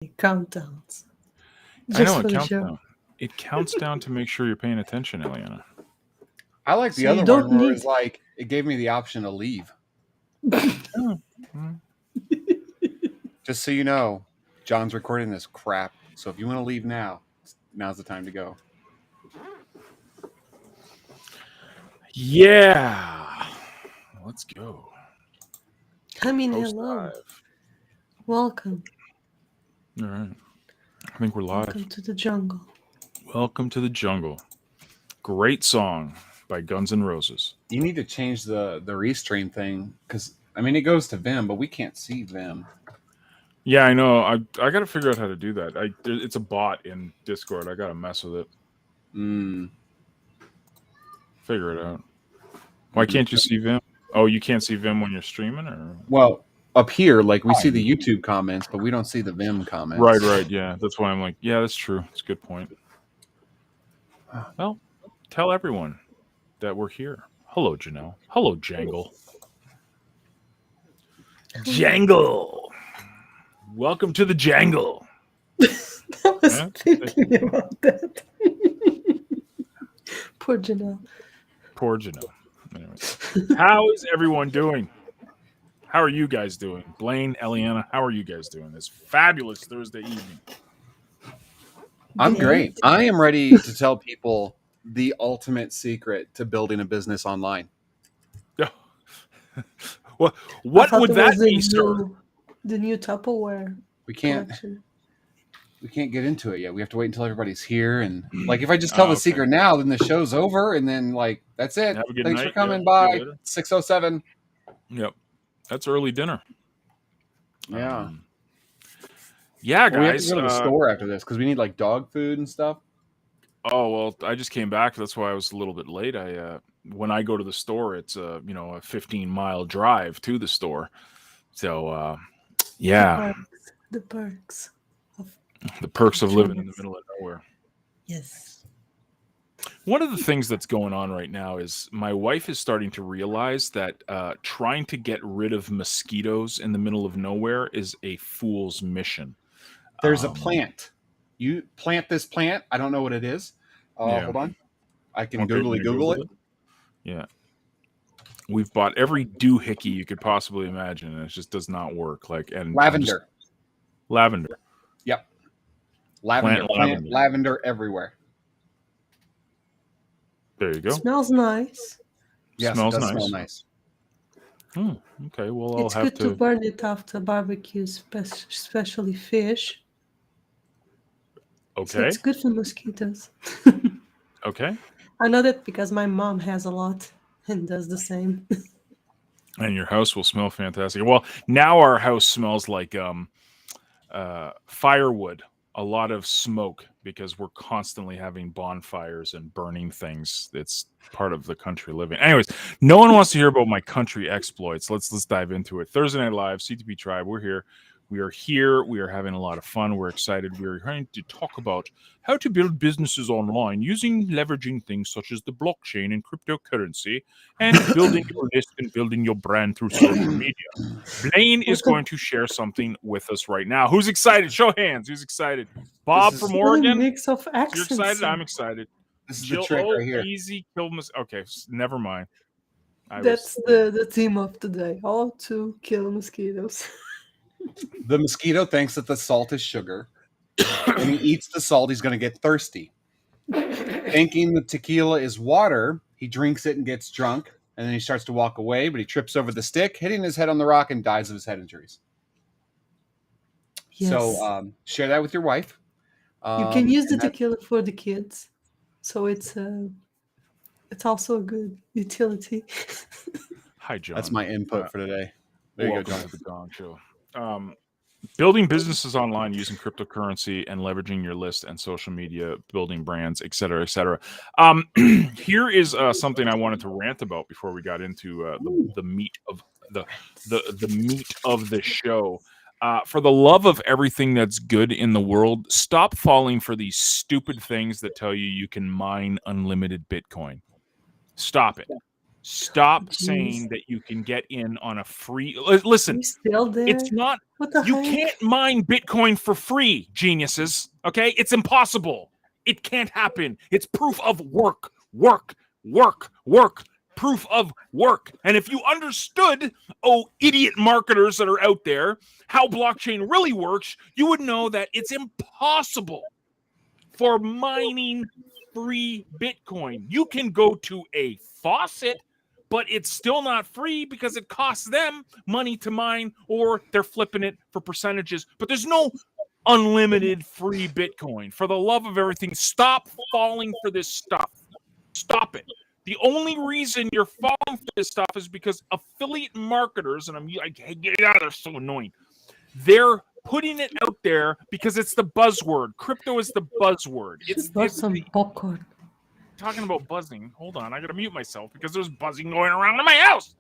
countdowns I know just it for the counts show. down. It counts down to make sure you're paying attention, Eliana. I like the So you other one don't where it need. was like it gave me the option to leave. Oh, mm. Just so you know, John's recording this crap. So if you want to leave now, now's the time to go. Yeah. Let's go. I mean, Post hello, live. welcome, All right. I think we're live. welcome to the jungle. Welcome to the Jungle. Great song by Guns N' Roses. You need to change the restream thing because I mean it goes to Vim, but we can't see Vim. Yeah, I know. I got to figure out how to do that. It's a bot in Discord. I got to mess with it. Figure it out. Why can't you see Vim? Oh, you can't see Vim when you're streaming, or Well, up here, like we see the YouTube comments, but we don't see the Vim comments. right. Yeah, that's why I'm like, yeah, that's true. It's a good point. Well, tell everyone that we're here. Hello, Janelle. Hello, Jangle. Jangle. Welcome to the Jangle. I was thinking about that. Poor Janelle. Poor Janelle. Anyways, how is everyone doing? How are you guys doing? Blaine, Eliana, how are you guys doing this fabulous Thursday evening? I'm great. I am ready to tell people the ultimate secret to building a business online. What would that be, sir? The new Tupperware. We can't collection. we can't get into it yet. We have to wait until everybody's here. And like if I just tell the secret now, then the show's over, and then like that's it. Have a good Thanks night. for coming. Yeah, Bye. 6:07. Yep. That's early dinner. Yeah. Yeah, Well, we have guys. to go to the store after this because we need like dog food and stuff. Oh, well, I just came back. That's why I was a little bit late. When I go to the store, it's a 15-mile drive to the store. So, yeah. The perks. The perks of living in the middle of nowhere. Yes. One of the things that's going on right now is my wife is starting to realize that trying to get rid of mosquitoes in the middle of nowhere is a fool's mission. There's a plant. You plant this plant. I don't know what it is. Hold on. I can Google it. Yeah. We've bought every doohickey you could possibly imagine, and it just does not work. Lavender. Lavender. Yep. Lavender everywhere. There you go. Smells nice. Yes, Smells it does nice. smell nice. Okay, well, It's good to burn it after barbecues, especially fish. Okay. So it's good for mosquitoes. Okay. I know that because my mom has a lot and does the same. And your house will smell fantastic. Well, now our house smells like firewood, a lot of smoke, because we're constantly having bonfires and burning things. It's part of the country living. Anyways, no one wants to hear about my country exploits. Let's dive into it. Thursday Night Live, CTP Tribe, we're here. We are here. We are having a lot of fun. We're excited. We're going to talk about how to build businesses online using leveraging things such as the blockchain and cryptocurrency, and building your list and building your brand through social media. Blaine is going to share something with us right now. Who's excited? Show hands. Who's excited? Bob from Oregon. Mix of accents. You're excited? I'm excited. This is the trick right here. Easy. Okay, never mind. That's the theme of today. How to kill mosquitoes. The mosquito thinks that the salt is sugar. When he eats the salt, he's going to get thirsty. Thinking the tequila is water, he drinks it and gets drunk. And then he starts to walk away, but he trips over the stick, hitting his head on the rock, and dies of his head injuries. Yes. So share that with your wife. You can use the tequila for the kids. So it's also a good utility. Hi, John. That's my input for today. There you go, John. To the Gong Show. Building businesses online using cryptocurrency and leveraging your list and social media, building brands, et cetera, et cetera. Here is something I wanted to rant about before we got into the meat of the meat of the show. For the love of everything that's good in the world, stop falling for these stupid things that tell you can mine unlimited Bitcoin. Stop it. Stop Jeez. saying that you can get in on a free. Listen, You still there? it's not. What the You heck? can't mine Bitcoin for free, geniuses. Okay, it's impossible. It can't happen. It's proof of work, work, work, work. Proof of work. And if you understood, idiot marketers that are out there, how blockchain really works, you would know that it's impossible for mining free Bitcoin. You can go to a faucet, but it's still not free because it costs them money to mine, or they're flipping it for percentages. But there's no unlimited free Bitcoin. For the love of everything, stop falling for this stuff. Stop it. The only reason you're falling for this stuff is because affiliate marketers, and they're so annoying. They're putting it out there because it's the buzzword. Crypto is the buzzword. It's some popcorn. Talking about buzzing. Hold on, I gotta mute myself because there's buzzing going around in my house.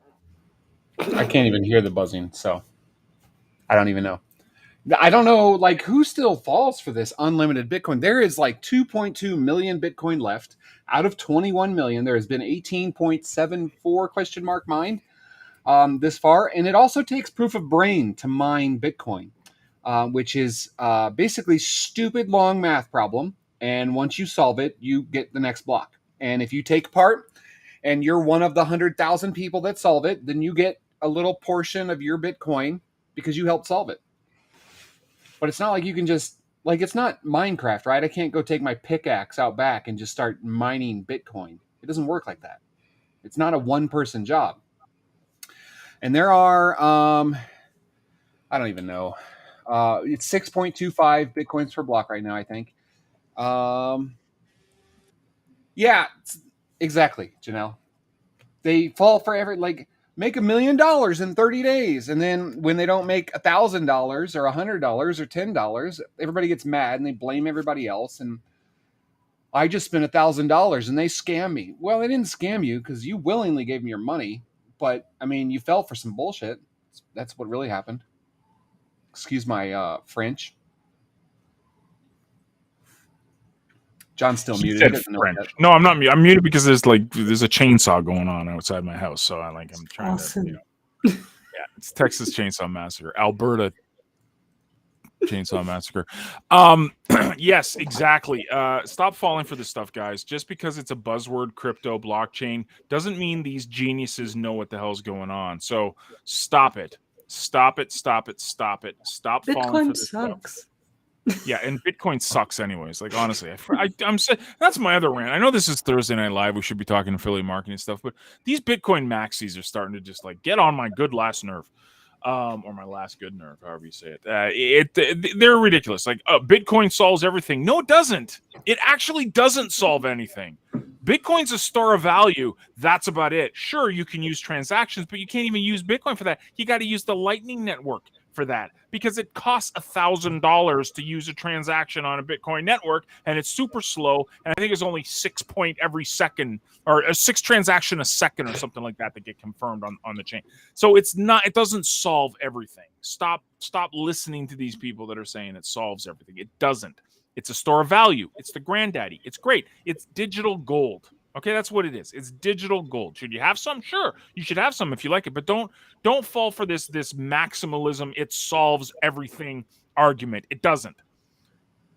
I can't even hear the buzzing, so I don't even know. I don't know, like, who still falls for this unlimited Bitcoin. There is like 2.2 million Bitcoin left out of 21 million. There has been 18.74 question mark mined this far, and it also takes proof of brain to mine Bitcoin, which is basically stupid long math problem. And once you solve it, you get the next block. And if you take part and you're one of the 100,000 people that solve it, then you get a little portion of your Bitcoin because you helped solve it. But it's not like you can just, like, it's not Minecraft, right? I can't go take my pickaxe out back and just start mining Bitcoin. It doesn't work like that. It's not a one-person job. And there are, I don't even know. It's 6.25 Bitcoins per block right now, I think. Yeah, exactly, Janelle. They fall for make $1 million in 30 days. And then when they don't make $1,000 or $100 or $10, everybody gets mad and they blame everybody else. And I just spent $1,000 and they scam me. Well, they didn't scam you because you willingly gave me your money. But I mean, you fell for some bullshit. That's what really happened. Excuse my French. John's still muted. He doesn't know French. that. No, I'm not muted. I'm muted because there's a chainsaw going on outside my house. So I'm trying to, yeah, it's Texas Chainsaw Massacre, Alberta Chainsaw Massacre. Yes, exactly. Stop falling for this stuff, guys. Just because it's a buzzword, crypto, blockchain, doesn't mean these geniuses know what the hell's going on. So stop it. Stop it. Stop it. Stop it. Stop falling for this sucks. stuff. Yeah, and Bitcoin sucks anyways. Like, honestly, I'm that's my other rant. I know this is Thursday Night Live. We should be talking affiliate marketing stuff, but these Bitcoin maxis are starting to just like get on my good last nerve, or my last good nerve, however you say it. They're ridiculous. Like, Bitcoin solves everything. No, it doesn't. It actually doesn't solve anything. Bitcoin's a store of value. That's about it. Sure, you can use transactions, but you can't even use Bitcoin for that. You got to use the Lightning Network for that because it costs $1,000 to use a transaction on a Bitcoin network, and it's super slow. And I think it's only 6 point every second, or a 6 transaction a second, or something like that get confirmed on the chain. So it doesn't solve everything. Stop listening to these people that are saying it solves everything. It doesn't. It's a store of value. It's the granddaddy. It's great. It's digital gold. Okay, that's what it is. It's digital gold. Should you have some? Sure, you should have some if you like it, but don't fall for this maximalism. It solves everything argument. It doesn't.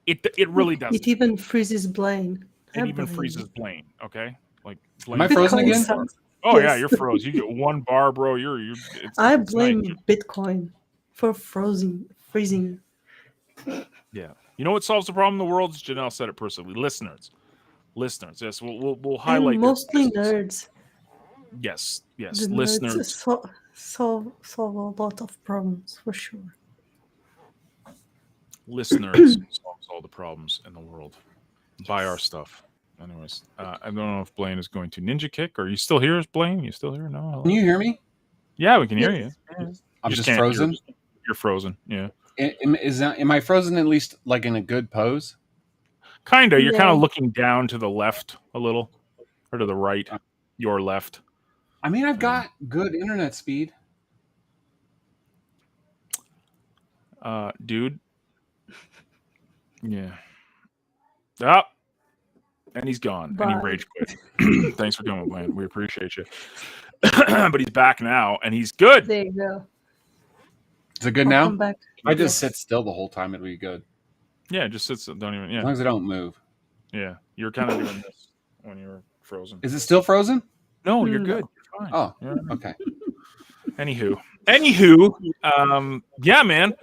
It really doesn't. It even freezes Blaine. It even freezes Blaine. Okay, like Blaine. Am I frozen again? Oh yes. Yeah, you're froze. You get one bar, bro. I blame Bitcoin for freezing. Yeah. You know what solves the problem in the world? Janelle said it personally. Listeners. Yes, we'll highlight. And mostly nerds. Yes. The Listeners nerds solve a lot of problems for sure. Listeners solves all the problems in the world. Buy our stuff. Anyways, I don't know if Blaine is going to ninja kick. Are you still here, Blaine? You still here? No. Hello? Can you hear me? Yeah, we can hear you. I'm just frozen. You're frozen. Yeah. Am I frozen at least like in a good pose? Kinda. You're kind of looking down to the left a little, or to the right. Your left. I mean, I've got good internet speed. Dude. Yeah. And he's gone. Bye. And he rage quit. Thanks for coming, Blaine. We appreciate you. But he's back now, and he's good. There you go. Is it good I'll now? come back. If I just Yes. sit still the whole time, it'll be good. Yeah, just sits. Don't even. As Yeah, long as I don't move. yeah. You're kind of doing this when you were frozen. Is it still frozen? No, you're No. good. You're fine. Oh, You're all right. okay. Anywho, yeah, man.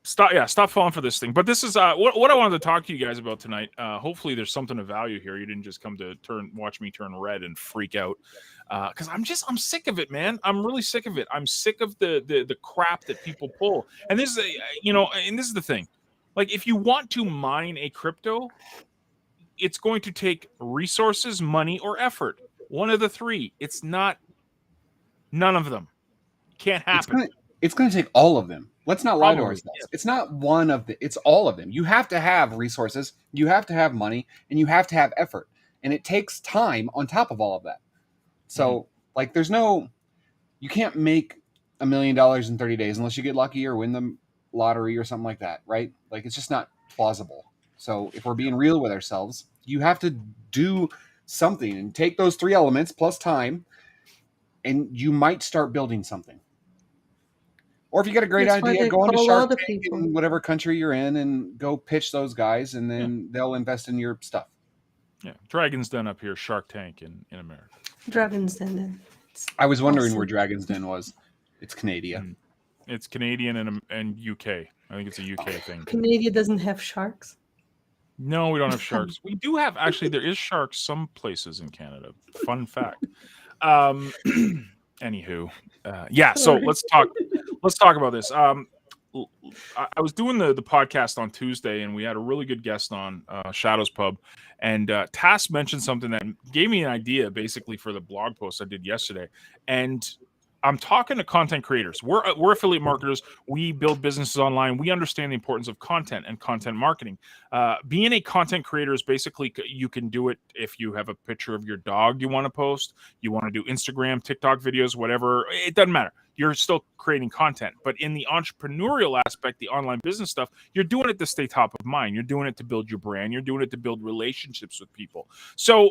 Stop falling for this thing. But this is what I wanted to talk to you guys about tonight. Hopefully, there's something of value here. You didn't just come to watch me turn red and freak out. Because I'm sick of it, man. I'm really sick of it. I'm sick of the crap that people pull. And this is and this is the thing. Like, if you want to mine a crypto, it's going to take resources, money, or effort. One of the three. It's not none of them. Can't happen. It's going to take all of them. Let's not lie to Probably, ourselves. yeah. It's not one of the. It's all of them. You have to have resources. You have to have money, and you have to have effort. And it takes time on top of all of that. So, like, there's no. You can't make $1 million in 30 days unless you get lucky or win the lottery or something like that, right? Like, it's just not plausible. So, if we're being real with ourselves, you have to do something and take those three elements plus time, and you might start building something. Or if you got a great That's why idea, they go into call Shark other Tank people. in whatever country you're in and go pitch those guys, and then they'll invest in your stuff. Yeah, Dragon's Den up here, Shark Tank in America. Dragon's Den. Then. I was wondering Awesome. where Dragon's Den was. It's Canadian. It's Canadian and UK. I think it's a UK thing. Canada doesn't have sharks. No, we don't have sharks. We do have, actually, there is sharks some places in Canada. Fun fact. Anywho, yeah. So let's talk about this. I was doing the podcast on Tuesday, and we had a really good guest on, Shadows Pub, and Tass mentioned something that gave me an idea, basically, for the blog post I did yesterday. And I'm talking to content creators. We're affiliate marketers. We build businesses online. We understand the importance of content and content marketing. Being a content creator is basically, you can do it if you have a picture of your dog you want to post, you want to do Instagram, TikTok videos, whatever. It doesn't matter. You're still creating content. But in the entrepreneurial aspect, the online business stuff, you're doing it to stay top of mind. You're doing it to build your brand. You're doing it to build relationships with people. So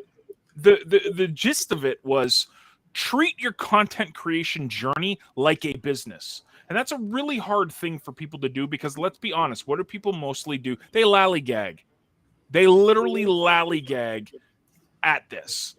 the gist of it was, treat your content creation journey like a business. And that's a really hard thing for people to do, because let's be honest, what do people mostly do? They lollygag. They literally lollygag at this.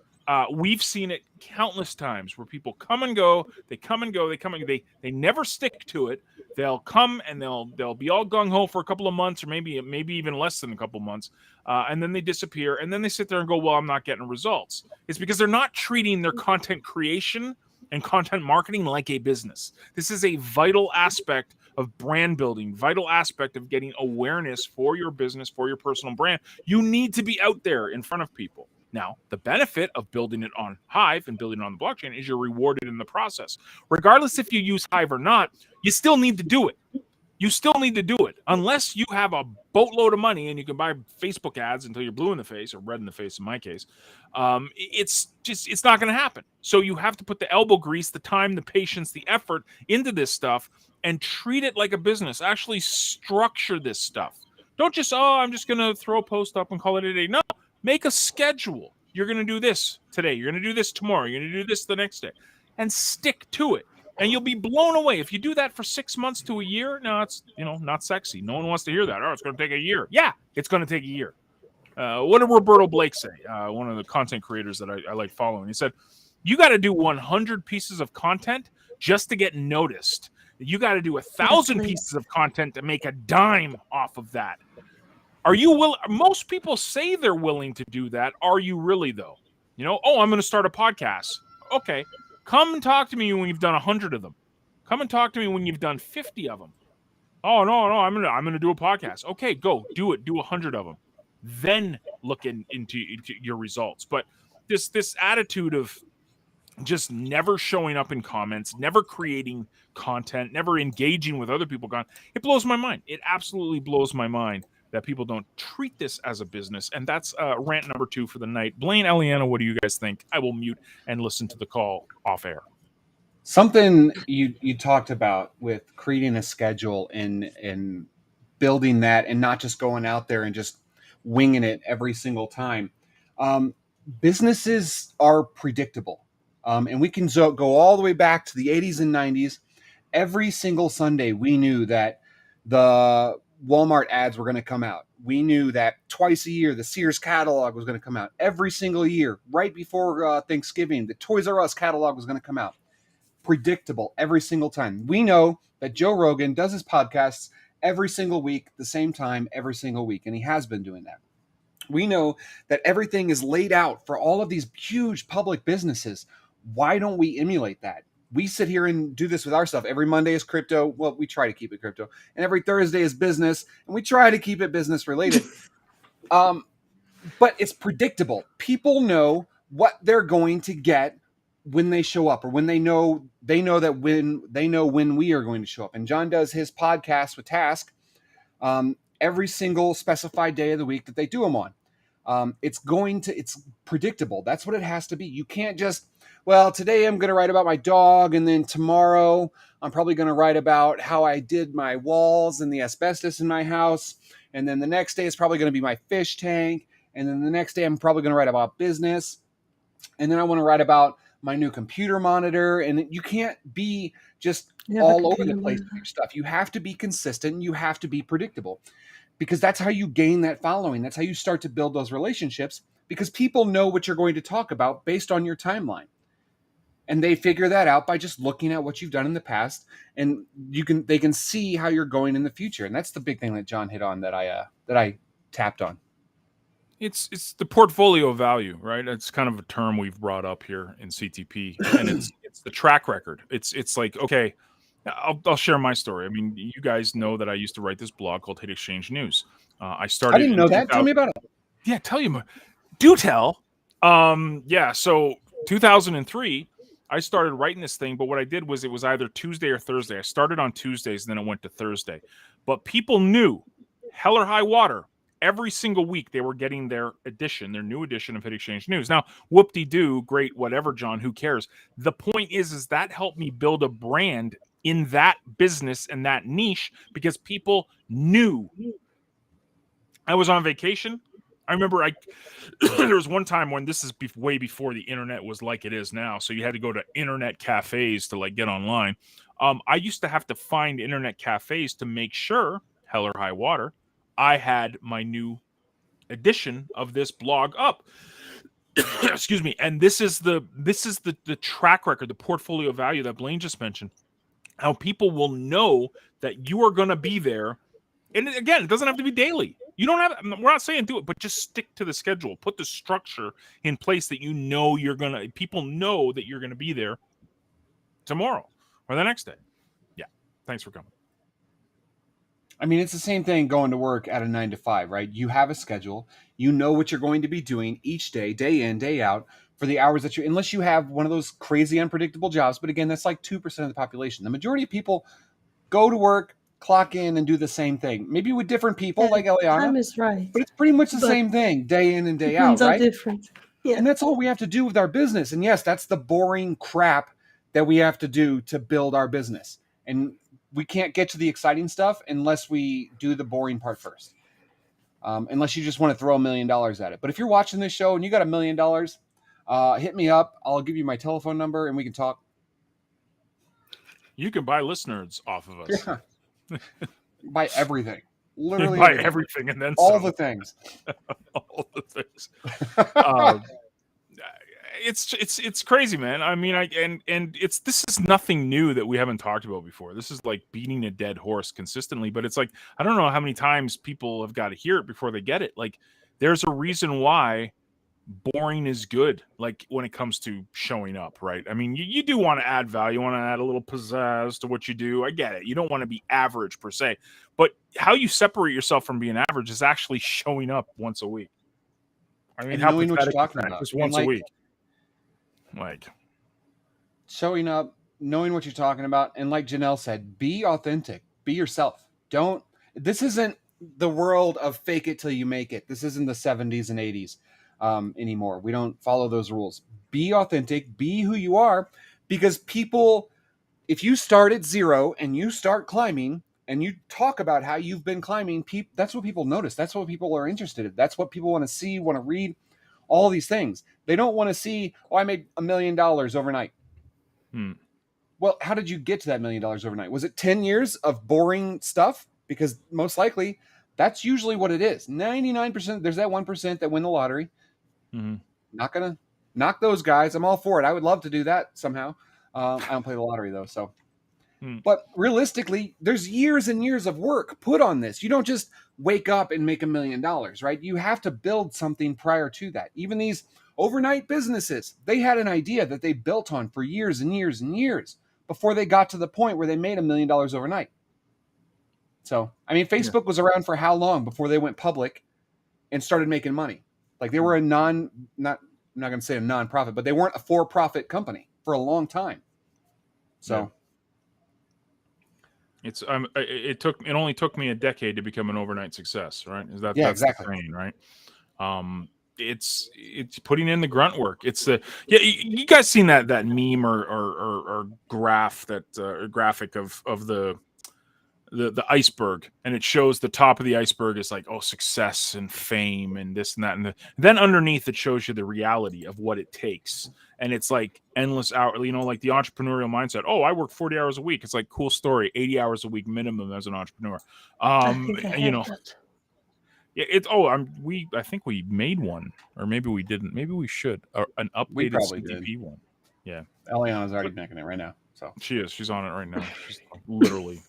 We've seen it countless times where people come and go, they never stick to it. They'll come and they'll be all gung-ho for a couple of months, or maybe even less than a couple of months, and then they disappear, and then they sit there and go, well, I'm not getting results. It's because they're not treating their content creation and content marketing like a business. This is a vital aspect of brand building, vital aspect of getting awareness for your business, for your personal brand. You need to be out there in front of people. Now, the benefit of building it on Hive and building it on the blockchain is you're rewarded in the process. Regardless if you use Hive or not, you still need to do it. You still need to do it. Unless you have a boatload of money and you can buy Facebook ads until you're blue in the face, or red in the face in my case, it's not going to happen. So you have to put the elbow grease, the time, the patience, the effort into this stuff, and treat it like a business. Actually structure this stuff. Don't just, I'm just going to throw a post up and call it a day. No. Make a schedule. You're going to do this today. You're going to do this tomorrow. You're going to do this the next day, and stick to it. And you'll be blown away. If you do that for 6 months to a year, no, it's not sexy. No one wants to hear that. Oh, it's going to take a year. Yeah, it's going to take a year. What did Roberto Blake say? One of the content creators that I like following. He said, you got to do 100 pieces of content just to get noticed. You got to do 1,000 pieces of content to make a dime off of that. Are you willing? Most people say they're willing to do that. Are you really, though? I'm going to start a podcast. Okay. Come and talk to me when you've done 100 of them. Come and talk to me when you've done 50 of them. Oh, no, I'm going to do a podcast. Okay, go. Do it. Do 100 of them. Then look into your results. But this attitude of just never showing up in comments, never creating content, never engaging with other people, it blows my mind. It absolutely blows my mind that people don't treat this as a business. And that's rant number 2 for the night. Blaine, Eliana, what do you guys think? I will mute and listen to the call off air. Something you talked about with creating a schedule and building that, and not just going out there and just winging it every single time. Businesses are predictable. And we can go all the way back to the 80s and 90s. Every single Sunday, we knew that the Walmart ads were going to come out. We knew that twice a year, the Sears catalog was going to come out. Every single year, right before Thanksgiving, the Toys R Us catalog was going to come out. Predictable every single time. We know that Joe Rogan does his podcasts every single week, the same time, every single week, and he has been doing that. We know that everything is laid out for all of these huge public businesses. Why don't we emulate that? We sit here and do this with our stuff. Every Monday is crypto. Well, we try to keep it crypto. And every Thursday is business. And we try to keep it business related. But it's predictable. People know what they're going to get when they show up, or when they know when we are going to show up. And John does his podcast with Task every single specified day of the week that they do them on. It's predictable. That's what it has to be. You can't just, well, today I'm going to write about my dog, and then tomorrow I'm probably going to write about how I did my walls and the asbestos in my house. And then the next day is probably going to be my fish tank. And then the next day I'm probably going to write about business. And then I want to write about my new computer monitor. And you can't be just all over the place with your stuff. You have to be consistent. You have to be predictable, because that's how you gain that following. That's how you start to build those relationships, because people know what you're going to talk about based on your timeline. And they figure that out by just looking at what you've done in the past, and they can see how you're going in the future. And that's the big thing that John hit on that I tapped on. It's the portfolio value, right? It's kind of a term we've brought up here in CTP, and it's the track record. It's like, okay, I'll share my story. I mean, you guys know that I used to write this blog called Hit Exchange News. I started. I didn't know that. Tell me about it. Yeah, tell you more. Do tell. So 2003, I started writing this thing, but what I did was it was either Tuesday or Thursday. I started on Tuesdays, and then it went to Thursday. But people knew, hell or high water, every single week they were getting their new edition of Hit Exchange News. Now, whoop-de-doo, great, whatever, John, who cares? The point is that helped me build a brand in that business and that niche, because people knew. I was on vacation. I remember there was one time when this is way before the internet was like it is now. So you had to go to internet cafes to get online. I used to have to find internet cafes to make sure, hell or high water, I had my new edition of this blog up. Excuse me. And this is the track record, the portfolio value that Blaine just mentioned. How people will know that you are going to be there. And again, it doesn't have to be daily. You don't have. We're not saying do it, but just stick to the schedule. Put the structure in place that people know that you're gonna be there tomorrow or the next day. Yeah. Thanks for coming. I mean, it's the same thing going to work at a 9 to 5, right? You have a schedule. You know what you're going to be doing each day, day in, day out, for the hours that unless you have one of those crazy unpredictable jobs. But again, that's like 2% of the population. The majority of people go to work, clock in, and do the same thing. Maybe with different people, like Eliana. Time is right. But it's pretty much the same thing, day in and day out, right? Different. Yeah. And that's all we have to do with our business. And yes, that's the boring crap that we have to do to build our business. And we can't get to the exciting stuff unless we do the boring part first. Unless you just want to throw $1 million at it. But if you're watching this show and you got $1 million, hit me up. I'll give you my telephone number and we can talk. You can buy listeners off of us. Yeah. Buy everything. Literally buy everything and then all the things. All the things. It's crazy, man. I mean, this is nothing new that we haven't talked about before. This is like beating a dead horse consistently, but it's like, I don't know how many times people have got to hear it before they get it. Like, there's a reason why boring is good, like when it comes to showing up, right? I mean, you do want to add value, you want to add a little pizzazz to what you do. I get it. You don't want to be average per se, but how you separate yourself from being average is actually showing up once a week. I mean, how knowing what you're talking about. Just once a week. Like showing up, knowing what you're talking about, and like Janelle said, be authentic, be yourself. This isn't the world of fake it till you make it. This isn't the 70s and 80s anymore. We don't follow those rules. Be authentic, be who you are, because people, if you start at zero and you start climbing and you talk about how you've been climbing, that's what people notice. That's what people are interested in. That's what people want to see, want to read, all these things. They don't want to see, oh, I made $1 million overnight. Well, how did you get to that $1 million overnight? Was it 10 years of boring stuff? Because most likely that's usually what it is. 99%, there's that 1% that win the lottery. Not going to knock those guys. I'm all for it. I would love to do that somehow. I don't play the lottery though. So, but realistically, there's years and years of work put on this. You don't just wake up and make $1 million, right? You have to build something prior to that. Even these overnight businesses, they had an idea that they built on for years and years and years before they got to the point where they made $1 million overnight. So, I mean, Facebook was around for how long before they went public and started making money? Like they were I'm not going to say a non-profit, but they weren't a for-profit company for a long time. So it's it only took me a decade to become an overnight success, right? That's exactly. the saying, right? It's putting in the grunt work. It's the you guys seen that meme or graph that graphic of the iceberg, and it shows the top of the iceberg is like, oh, success and fame and this and that, and then underneath it shows you the reality of what it takes, and it's like endless hour, like the entrepreneurial mindset. Oh, I work 40 hours a week. It's like, cool story, 80 hours a week minimum as an entrepreneur. I think we made one, or maybe we didn't. Maybe we should, an updated CDP one. Yeah, Eliana's already making it right now. So she is. She's on it right now. She's literally.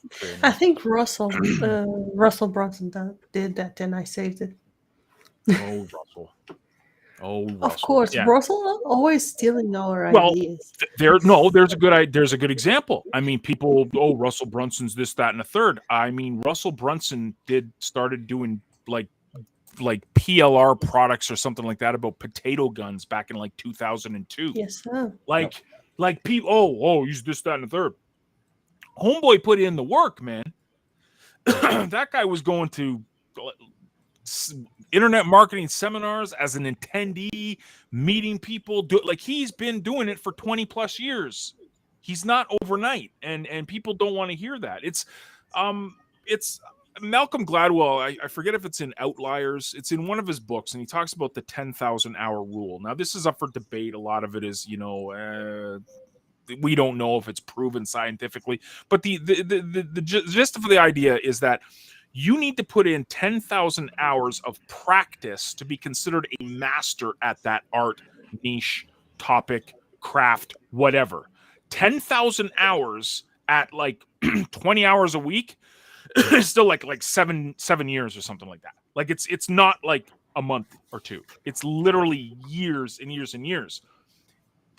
I think Russell Brunson did that, and I saved it. Oh, Russell. Of course, yeah. Russell always stealing our ideas. There's a good example. I mean, people, Russell Brunson's this, that, and a third. I mean, Russell Brunson started doing like PLR products or something like that about potato guns back in like 2002. Yes, sir. Like people, use this, that, and the third. Homeboy put in the work, man. That guy was going to internet marketing seminars as an attendee, meeting people. He's been doing it for 20 plus years. He's not overnight, and people don't want to hear that. It's Malcolm Gladwell. I forget if it's in Outliers. It's in one of his books, and he talks about the 10,000 hour rule. Now, this is up for debate. A lot of it is, we don't know if it's proven scientifically, but the gist of the idea is that you need to put in 10,000 hours of practice to be considered a master at that art, niche, topic, craft, whatever. 10,000 hours at like 20 hours a week is still like 7 years or something like that. Like it's not like a month or two. It's literally years and years and years.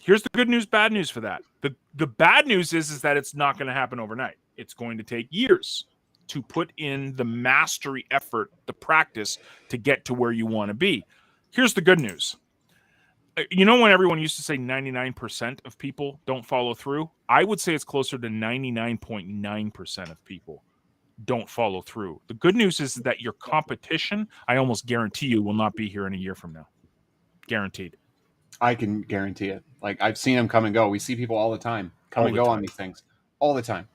Here's the good news, bad news for that. The bad news is that it's not going to happen overnight. It's going to take years to put in the mastery effort, the practice to get to where you want to be. Here's the good news. When everyone used to say 99% of people don't follow through, I would say it's closer to 99.9% of people don't follow through. The good news is that your competition, I almost guarantee you, will not be here in a year from now. Guaranteed. I can guarantee it. Like, I've seen them come and go. We see people all the time come and go on these things all the time.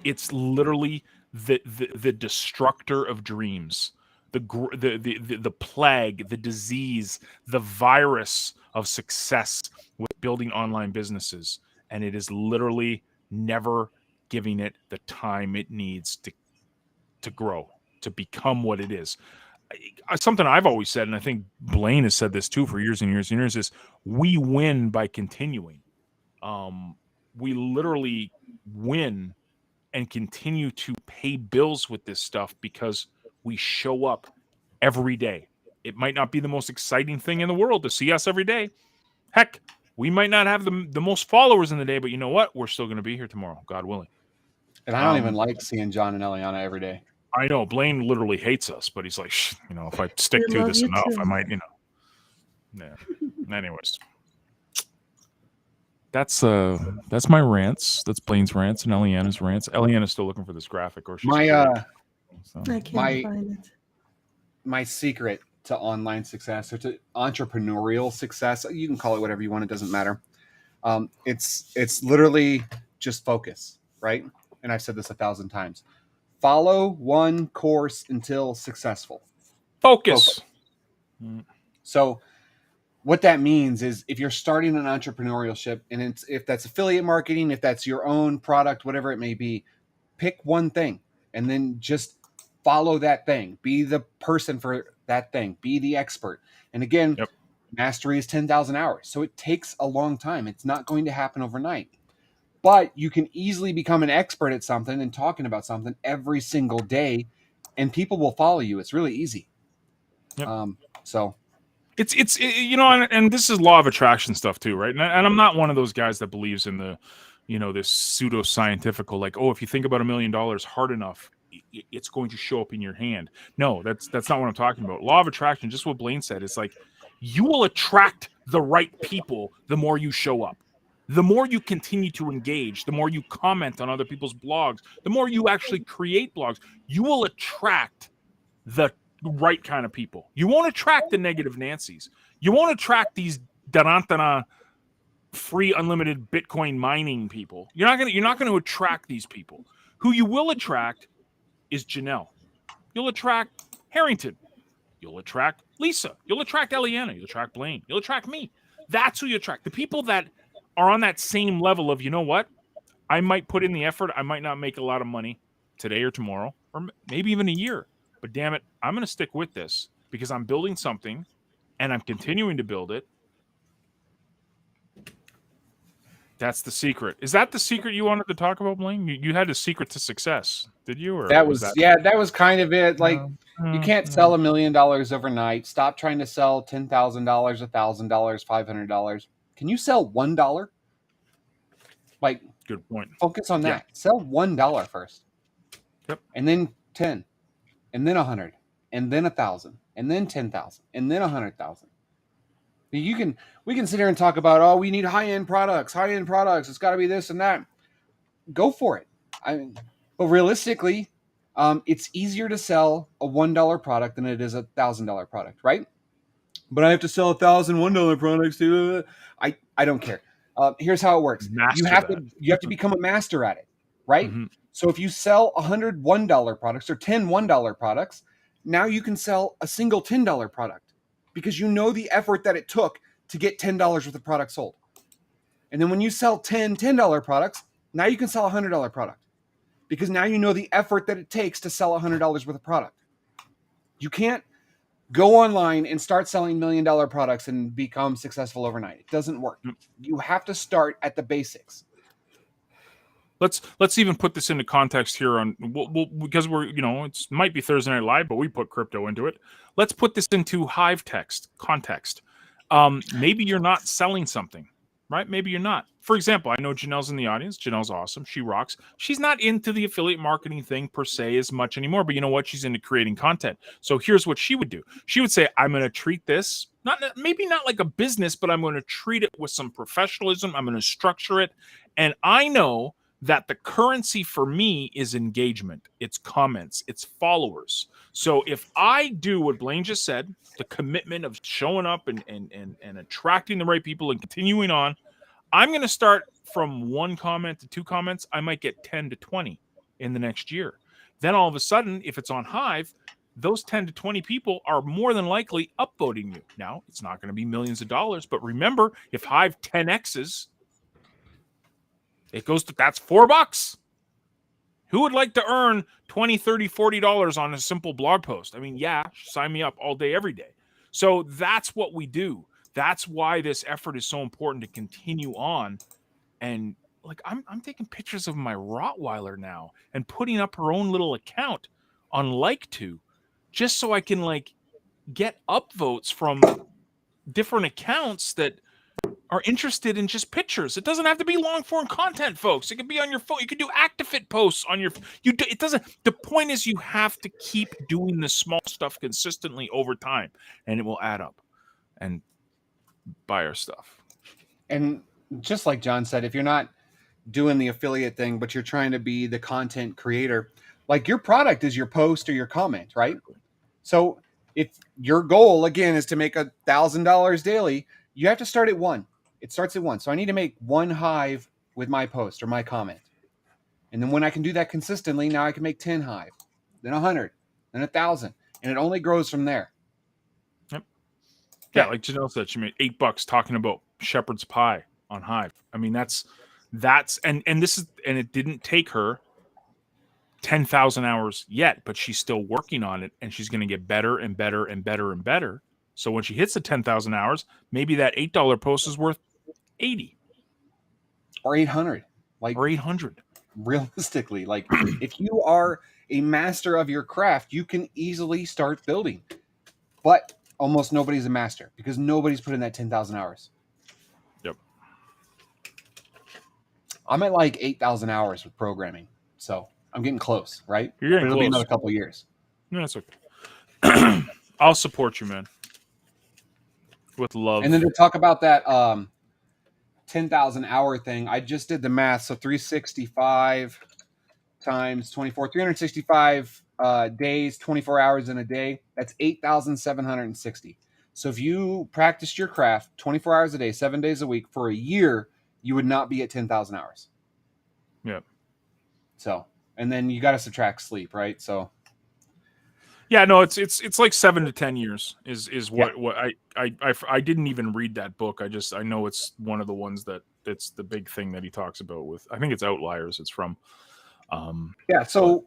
It's literally the destructor of dreams, the plague, the disease, the virus of success with building online businesses, and it is literally never giving it the time it needs to grow, to become what it is. Something I've always said, and I think Blaine has said this too for years and years and years, is we win by continuing. We literally win and continue to pay bills with this stuff because we show up every day. It might not be the most exciting thing in the world to see us every day. Heck, we might not have the most followers in the day, but you know what? We're still going to be here tomorrow, God willing. And I don't even like seeing John and Eliana every day. I know Blaine literally hates us, but he's like, if I stick to this enough, I might, Yeah. Anyways, that's my rants. That's Blaine's rants and Eliana's rants. Eliana's still looking for this graphic, or she's I can't find it. My secret to online success, or to entrepreneurial success, you can call it whatever you want. It doesn't matter. It's literally just focus, right? And I've said this 1,000 times. Follow one course until successful. Focus. So what that means is if you're starting an entrepreneurship, and if that's affiliate marketing, if that's your own product, whatever it may be, pick one thing and then just follow that thing. Be the person for that thing. Be the expert. And again, Yep. mastery is 10,000 hours. So it takes a long time. It's not going to happen overnight. But you can easily become an expert at something and talking about something every single day, and people will follow you. It's really easy. Yep. So it's you know, and this is law of attraction stuff too, right? And I'm not one of those guys that believes in the, you know, this pseudo-scientifical, like, oh, if you think about $1 million hard enough, it's going to show up in your hand. No, that's not what I'm talking about. Law of attraction, just what Blaine said, it's like you will attract the right people the more you show up. The more you continue to engage, the more you comment on other people's blogs, the more you actually create blogs, you will attract the right kind of people. You won't attract the negative Nancys. You won't attract these Darantana free unlimited Bitcoin mining people. You're not gonna attract these people. Who you will attract is Janelle. You'll attract Harrington. You'll attract Lisa. You'll attract Eliana. You'll attract Blaine. You'll attract me. That's who you attract. The people that are on that same level of, you know what? I might put in the effort. I might not make a lot of money today or tomorrow, or maybe even a year. But damn it, I'm going to stick with this because I'm building something and I'm continuing to build it. That's the secret. Is that the secret you wanted to talk about, Blaine? You had a secret to success, did you? Or that was kind of it. Like, you can't sell $1 million overnight. Stop trying to sell $10,000, $1,000, $500. Can you sell $1? Like, good point. Focus on that. Yeah. Sell $1 first. Yep. And then 10, and then 100, and then 1,000, and then 10,000, and then 100,000. We can sit here and talk about, oh, we need high-end products. It's got to be this and that. Go for it. But realistically, it's easier to sell a $1 product than it is a $1,000 product, right? But I have to sell 1,000 $1 products too. I don't care. Here's how it works. You have to become a master at it, right? Mm-hmm. So if you sell 100 $1 products or 10 $1 products, now you can sell a single $10 product because you know the effort that it took to get $10 worth of product sold. And then when you sell 10 $10 products, now you can sell a $100 product because now you know the effort that it takes to sell $100 worth of product. You can't go online and start selling $1 million products and become successful overnight. It doesn't work. You have to start at the basics. Let's even put this into context here on because we're, you know, it might be Thursday Night Live, but we put crypto into it. Let's put this into Hive context. Maybe you're not selling something, right? Maybe you're not. For example, I know Janelle's in the audience. Janelle's awesome. She rocks. She's not into the affiliate marketing thing per se as much anymore, but you know what? She's into creating content. So here's what she would do. She would say, I'm going to treat this, maybe not like a business, but I'm going to treat it with some professionalism. I'm going to structure it. And I know that the currency for me is engagement, it's comments, it's followers. So if I do what Blaine just said, the commitment of showing up and attracting the right people and continuing on, I'm going to start from 1 comment to 2 comments. I might get 10 to 20 in the next year. Then all of a sudden, if it's on Hive, those 10 to 20 people are more than likely upvoting you. Now, it's not going to be millions of dollars, but remember, if Hive 10X's, it goes to, that's $4. Who would like to earn $20, $30, $40 on a simple blog post? I mean, yeah, sign me up all day, every day. So that's what we do. That's why this effort is so important to continue on. And like, I'm taking pictures of my Rottweiler now and putting up her own little account on Like2, just so I can like get upvotes from different accounts that are interested in just pictures. It doesn't have to be long form content, folks. It could be on your phone. You could do ActiFit posts on your. It doesn't. The point is, you have to keep doing the small stuff consistently over time, and it will add up. And buy our stuff. And just like John said, if you're not doing the affiliate thing, but you're trying to be the content creator, like your product is your post or your comment, right? So if your goal again is to make $1,000 daily, you have to start at 1. It starts at 1. So I need to make 1 Hive with my post or my comment. And then when I can do that consistently, now I can make 10 Hive, then 100, then 1,000. And it only grows from there. Yep. Yeah, like Janelle said, she made $8 talking about shepherd's pie on Hive. I mean, that's and this is, and it didn't take her 10,000 hours yet, but she's still working on it, and she's going to get better and better and better and better. So when she hits the 10,000 hours, maybe that $8 post is worth 80 or 800, like, or 800. Realistically, like, if you are a master of your craft, you can easily start building. But almost nobody's a master because nobody's put in that 10,000 hours. Yep. I'm at like 8,000 hours with programming, so I'm getting close, right? You're getting It'll be close. another couple of years. No, that's okay. I'll support you, man. With love. And then to talk about that 10,000 hour thing, I just did the math. So 365 times 24, 365 days, 24 hours in a day. That's 8,760. So if you practiced your craft 24 hours a day, 7 days a week for a year, you would not be at 10,000 hours. Yeah. So, and then you got to subtract sleep, right? So, yeah, no, it's like 7 to 10 years is what I didn't even read that book. I know it's one of the ones that it's the big thing that he talks about with, I think it's Outliers. It's from. Yeah. So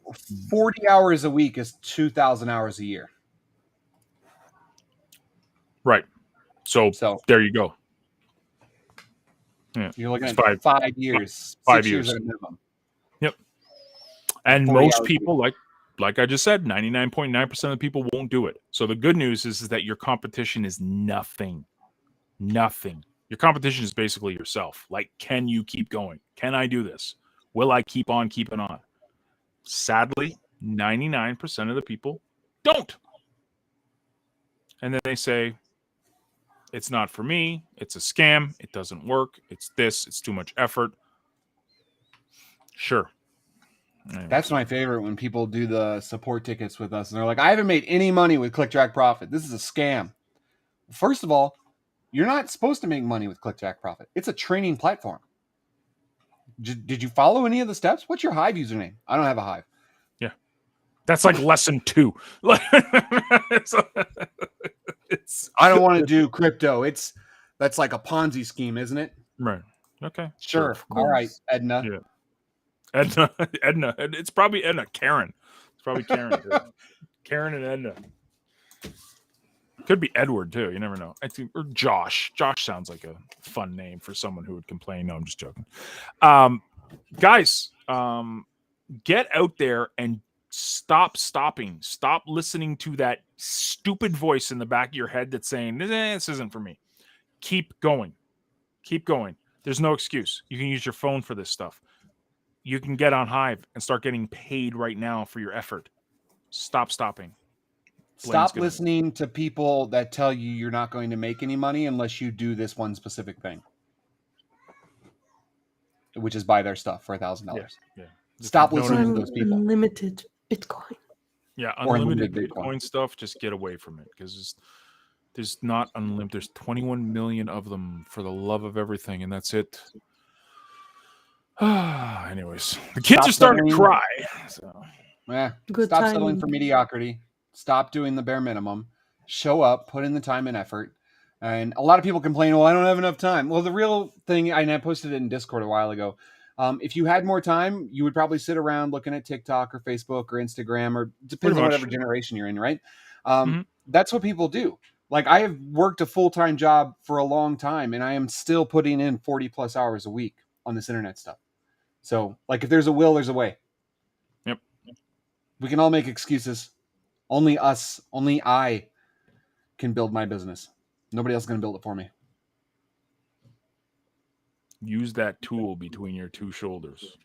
40 hours a week is 2,000 hours a year. Right. So there you go. Yeah. You're looking at 5 years. 5 years. At a minimum. Yep. And most people, like I just said, 99.9% of the people won't do it. So the good news is that your competition is nothing. Nothing. Your competition is basically yourself. Like, can you keep going? Can I do this? Will I keep on keeping on? Sadly, 99% of the people don't. And then they say, it's not for me. It's a scam. It doesn't work. It's this. It's too much effort. Sure. Anyways. That's my favorite when people do the support tickets with us and they're like, I haven't made any money with ClickTrack Profit. This is a scam. First of all, you're not supposed to make money with ClickTrack Profit. It's a training platform. Did you follow any of the steps? What's your Hive username? I don't have a Hive. Yeah. That's like lesson 2. I don't want to do crypto. That's like a Ponzi scheme, isn't it? Right. Okay. Sure. All right, Edna. Yeah. Edna. It's probably Edna. Karen. It's probably Karen. Karen and Edna. Could be Edward too. You never know. I think, or Josh. Josh sounds like a fun name for someone who would complain. No, I'm just joking. Guys, get out there and stop listening to that stupid voice in the back of your head that's saying, this isn't for me. Keep going. There's no excuse. You can use your phone for this stuff. You can get on Hive and start getting paid right now for your effort. Stop stopping. Stop listening to people that tell you you're not going to make any money unless you do this one specific thing, which is buy their stuff for $1,000. Yeah. Stop listening to those people. Unlimited Bitcoin. Yeah, unlimited Bitcoin stuff. Just get away from it because there's not unlimited. There's 21 million of them for the love of everything, and that's it. Anyways, the kids are starting to cry. So. Yeah, stop settling for mediocrity. Stop doing the bare minimum. Show up, put in the time and effort. And a lot of people complain, well, I don't have enough time. Well, the real thing, and I posted it in Discord a while ago, if you had more time, you would probably sit around looking at TikTok or Facebook or Instagram, or depends on whatever generation you're in, right? That's what people do. Like, I have worked a full-time job for a long time, and I am still putting in 40 plus hours a week on this internet stuff. So, like, if there's a will, there's a way. Yep. We can all make excuses. Only I can build my business. Nobody else is going to build it for me. Use that tool between your two shoulders.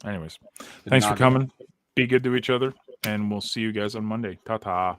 Anyways, thanks for coming. Be good to each other, and we'll see you guys on Monday. Ta-ta.